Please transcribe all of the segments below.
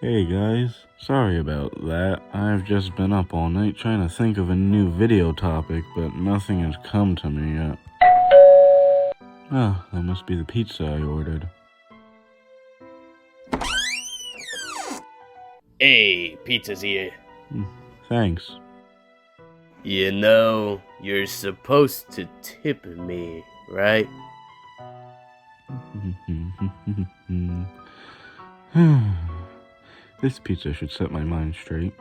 Hey guys, sorry about that. I've just been up all night trying to think of a new video topic, but nothing has come to me yet. Ah, that must be the pizza I ordered. Hey, pizza's here. Thanks. You know, you're supposed to tip me, right? This pizza should set my mind straight.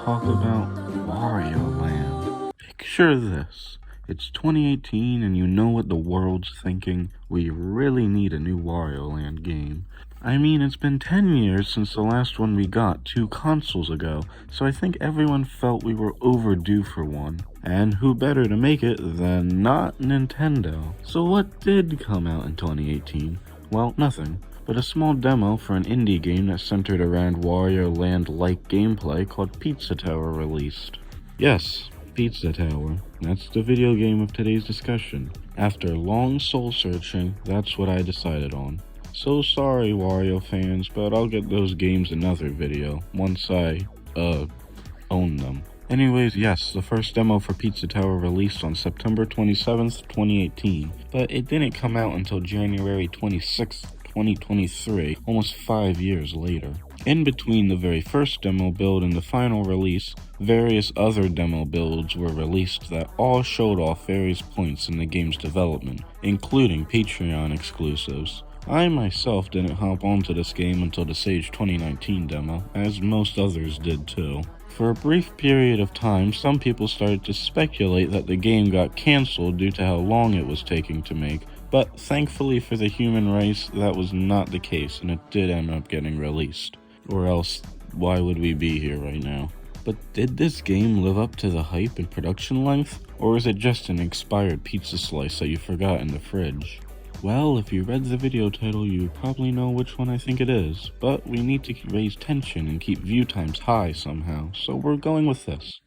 Talk about Wario Land. Picture this. It's 2018 and you know what the world's thinking. We really need a new Wario Land game. I mean, it's been 10 years since the last one we got 2 consoles ago, so I think everyone felt we were overdue for one. And who better to make it than not Nintendo? So what did come out in 2018? Well, nothing. But a small demo for an indie game that centered around Wario Land-like gameplay called Pizza Tower released. Yes, Pizza Tower. That's the video game of today's discussion. After long soul-searching, that's what I decided on. So sorry, Wario fans, but I'll get those games another video, once I, own them. Anyways, yes, the first demo for Pizza Tower released on September 27th, 2018, but it didn't come out until January 26th, 2023, almost 5 years later. In between the very first demo build and the final release, various other demo builds were released that all showed off various points in the game's development, including Patreon exclusives. I myself didn't hop onto this game until the Sage 2019 demo, as most others did too. For a brief period of time, some people started to speculate that the game got cancelled due to how long it was taking to make, but thankfully for the human race, that was not the case, and it did end up getting released. Or else, why would we be here right now? But did this game live up to the hype and production length, or is it just an expired pizza slice that you forgot in the fridge? Well, if you read the video title, you probably know which one I think it is, but we need to raise tension and keep view times high somehow, so we're going with this.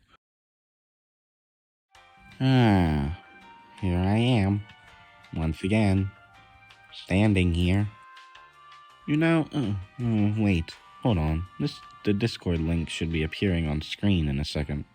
Here I am. Once again, standing here. You know, wait, hold on. The Discord link should be appearing on screen in a second.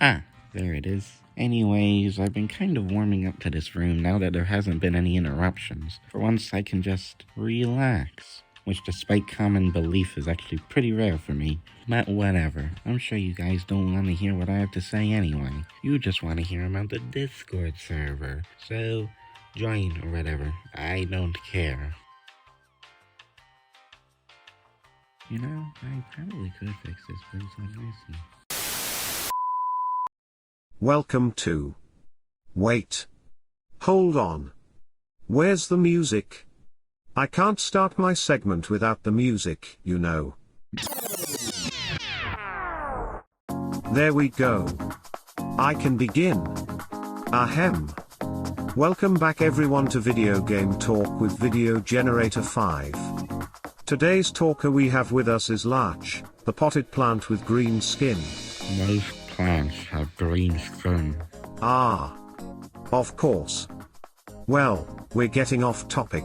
Ah, there it is. Anyways, I've been kind of warming up to this room now that there hasn't been any interruptions. For once, I can just relax, which despite common belief is actually pretty rare for me. But whatever, I'm sure you guys don't want to hear what I have to say anyway. You just want to hear about the Discord server. So, join or whatever, I don't care. You know, I probably could fix this place up nicely. Welcome to... Wait. Hold on. Where's the music? I can't start my segment without the music, you know. There we go. I can begin. Ahem. Welcome back everyone to Video Game Talk with Video Generator 5. Today's talker we have with us is Larch, the potted plant with green skin. Most plants have green skin. Ah. Of course. Well, we're getting off topic.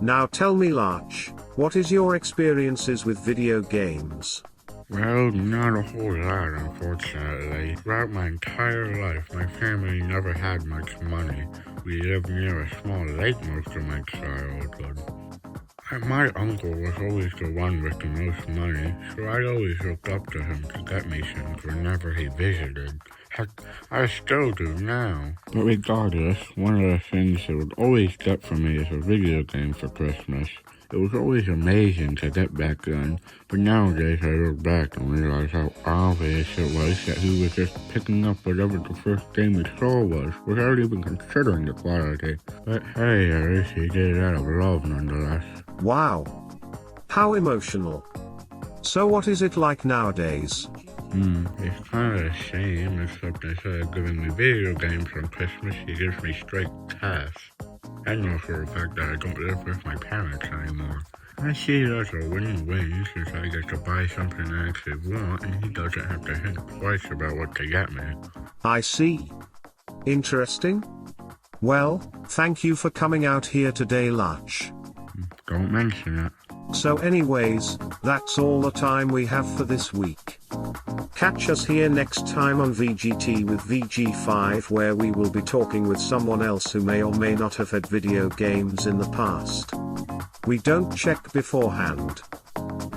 Now tell me Larch, what is your experiences with video games? Well, not a whole lot, unfortunately. Throughout my entire life, my family never had much money. We lived near a small lake most of my childhood. My uncle was always the one with the most money, so I always looked up to him to get me things whenever he visited. Heck, I still do now. But regardless, one of the things he would always get for me is a video game for Christmas. It was always amazing to get back then, but nowadays I look back and realize how obvious it was that he was just picking up whatever the first game he saw was, without even considering the quality. But hey, at least he did it out of love nonetheless. Wow. How emotional. So what is it like nowadays? It's kind of the same, except instead of giving me video games on Christmas, he gives me straight cash. I know for a fact that I don't live with my parents anymore. I see it as a win-win since I get to buy something I actually want and he doesn't have to think twice about what to get me. I see. Interesting. Well, thank you for coming out here today, Lutch. Don't mention it. So anyways, that's all the time we have for this week. Catch us here next time on VGT with VG5, where we will be talking with someone else who may or may not have had video games in the past. We don't check beforehand.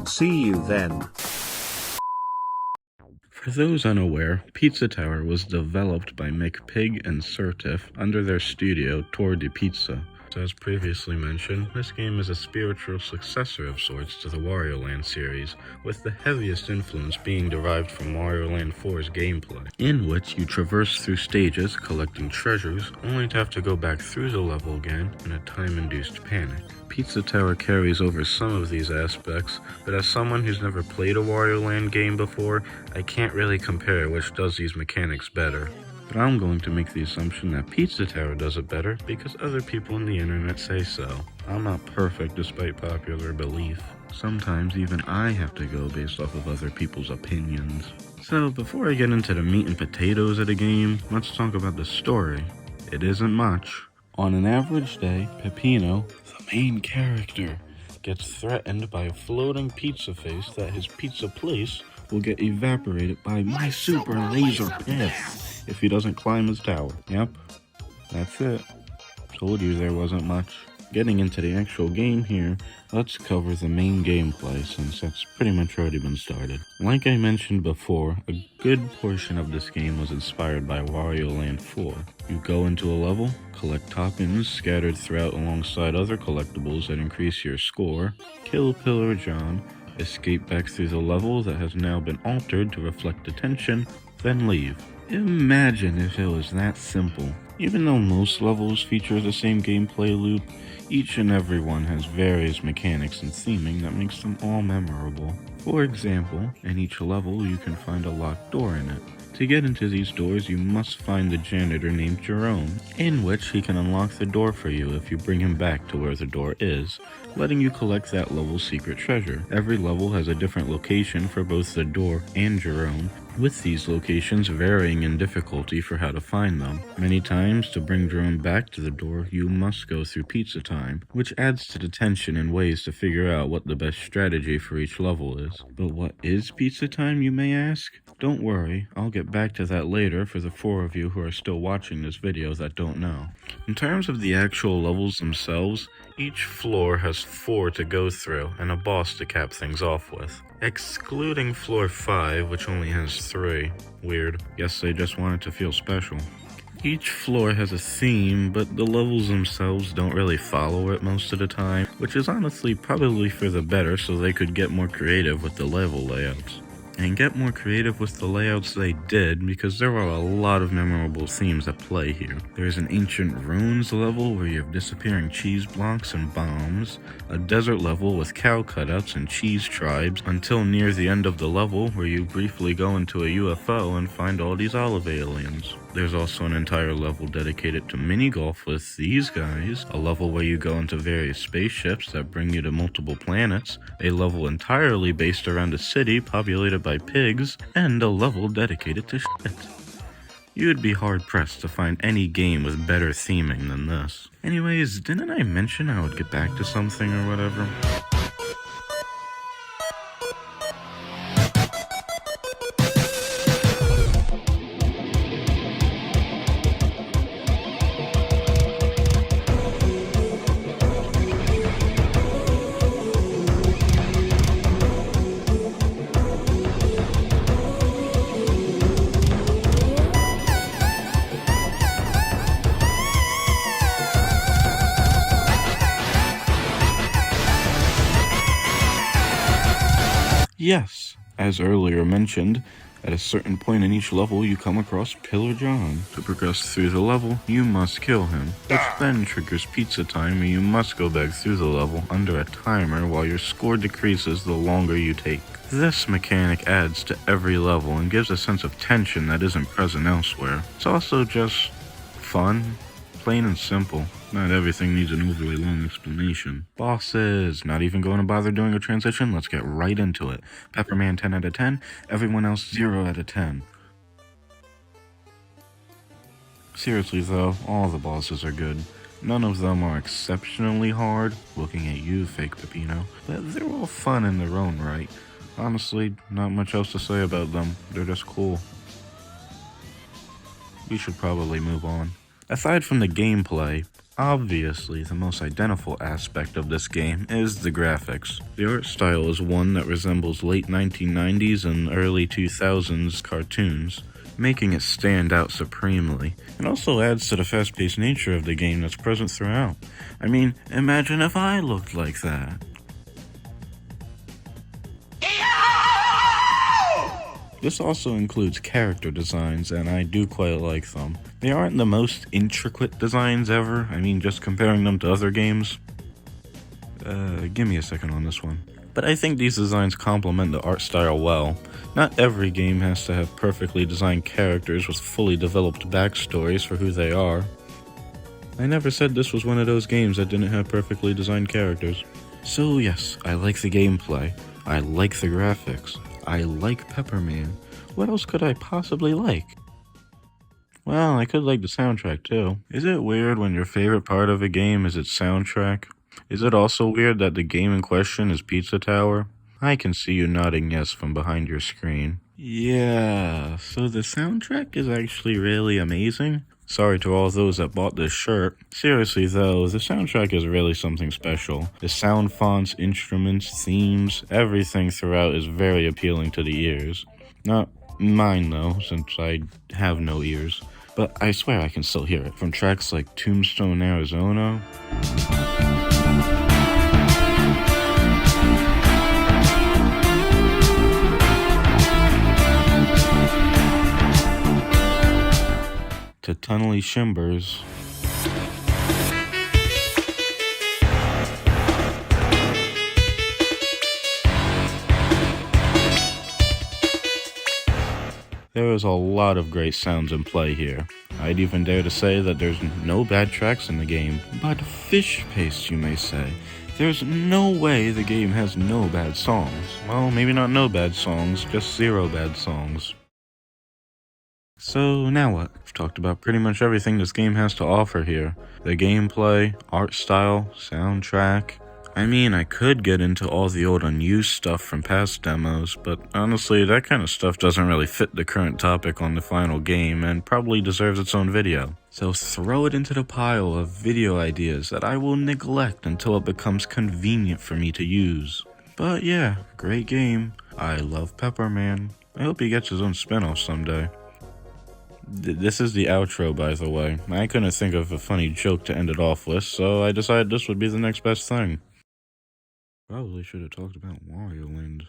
See you then. For those unaware, Pizza Tower was developed by McPig and Certif under their studio Tour de Pizza. As previously mentioned, this game is a spiritual successor of sorts to the Wario Land series, with the heaviest influence being derived from Wario Land 4's gameplay, in which you traverse through stages collecting treasures, only to have to go back through the level again in a time-induced panic. Pizza Tower carries over some of these aspects, but as someone who's never played a Wario Land game before, I can't really compare which does these mechanics better. But I'm going to make the assumption that Pizza Tower does it better because other people on the internet say so. I'm not perfect despite popular belief. Sometimes even I have to go based off of other people's opinions. So before I get into the meat and potatoes of the game, let's talk about the story. It isn't much. On an average day, Peppino, the main character, gets threatened by a floating pizza face that his pizza place will get evaporated by my super laser piss if he doesn't climb his tower. Yep, that's it. Told you there wasn't much. Getting into the actual game here, let's cover the main gameplay since that's pretty much already been started. Like I mentioned before, a good portion of this game was inspired by Wario Land 4. You go into a level, collect toppings scattered throughout alongside other collectibles that increase your score, kill Pillar John, escape back through the level that has now been altered to reflect the tension, then leave. Imagine if it was that simple. Even though most levels feature the same gameplay loop, each and every one has various mechanics and theming that makes them all memorable. For example, in each level you can find a locked door in it. To get into these doors, you must find the janitor named Jerome, in which he can unlock the door for you if you bring him back to where the door is, letting you collect that level's secret treasure. Every level has a different location for both the door and Jerome, with these locations varying in difficulty for how to find them. Many times, to bring Jerome back to the door, you must go through pizza time, which adds to the tension and ways to figure out what the best strategy for each level is. But what is pizza time, you may ask? Don't worry, I'll get back to that later for the 4 of you who are still watching this video that don't know. In terms of the actual levels themselves, each floor has 4 to go through and a boss to cap things off with. Excluding floor 5, which only has 3. Weird. Guess they just wanted to feel special. Each floor has a theme, but the levels themselves don't really follow it most of the time, which is honestly probably for the better so they could get more creative with the level layouts. And get more creative with the layouts they did because there are a lot of memorable themes at play here. There's an ancient ruins level where you have disappearing cheese blocks and bombs, a desert level with cow cutouts and cheese tribes until near the end of the level where you briefly go into a UFO and find all these olive aliens. There's also an entire level dedicated to mini-golf with these guys, a level where you go into various spaceships that bring you to multiple planets, a level entirely based around a city populated by pigs, and a level dedicated to shit. You'd be hard-pressed to find any game with better theming than this. Anyways, didn't I mention I would get back to something or whatever? Yes, as earlier mentioned, at a certain point in each level you come across Pillar John. To progress through the level, you must kill him, which then triggers pizza time where you must go back through the level under a timer while your score decreases the longer you take. This mechanic adds to every level and gives a sense of tension that isn't present elsewhere. It's also just fun, plain and simple. Not everything needs an overly long explanation. Bosses! Not even going to bother doing a transition, let's get right into it. Pepperman 10 out of 10, everyone else 0 out of 10. Seriously though, all the bosses are good. None of them are exceptionally hard, looking at you, fake Peppino, but they're all fun in their own right. Honestly, not much else to say about them, they're just cool. We should probably move on. Aside from the gameplay, obviously the most identifiable aspect of this game is the graphics. The art style is one that resembles late 1990s and early 2000s cartoons, making it stand out supremely. It also adds to the fast-paced nature of the game that's present throughout. I mean, imagine if I looked like that. This also includes character designs, and I do quite like them. They aren't the most intricate designs ever, I mean just comparing them to other games. Give me a second on this one. But I think these designs complement the art style well. Not every game has to have perfectly designed characters with fully developed backstories for who they are. I never said this was one of those games that didn't have perfectly designed characters. So yes, I like the gameplay, I like the graphics, I like Pepperman. What else could I possibly like? Well, I could like the soundtrack too. Is it weird when your favorite part of a game is its soundtrack? Is it also weird that the game in question is Pizza Tower? I can see you nodding yes from behind your screen. Yeah, so the soundtrack is actually really amazing. Sorry to all those that bought this shirt. Seriously though, the soundtrack is really something special. The sound fonts, instruments, themes, everything throughout is very appealing to the ears. Not mine though, since I have no ears. But I swear I can still hear it. From tracks like Tombstone, Arizona, to Tunnely, Shimbers. There is a lot of great sounds in play here. I'd even dare to say that there's no bad tracks in the game. But FishPaste, you may say. There's no way the game has no bad songs. Well, maybe not no bad songs, just 0 bad songs. So now what? I've talked about pretty much everything this game has to offer here. The gameplay, art style, soundtrack. I mean, I could get into all the old unused stuff from past demos, but honestly, that kind of stuff doesn't really fit the current topic on the final game and probably deserves its own video. So throw it into the pile of video ideas that I will neglect until it becomes convenient for me to use. But yeah, great game. I love Pepperman. I hope he gets his own spin-off someday. This is the outro, by the way. I couldn't think of a funny joke to end it off with, so I decided this would be the next best thing. Probably should have talked about Wario Land.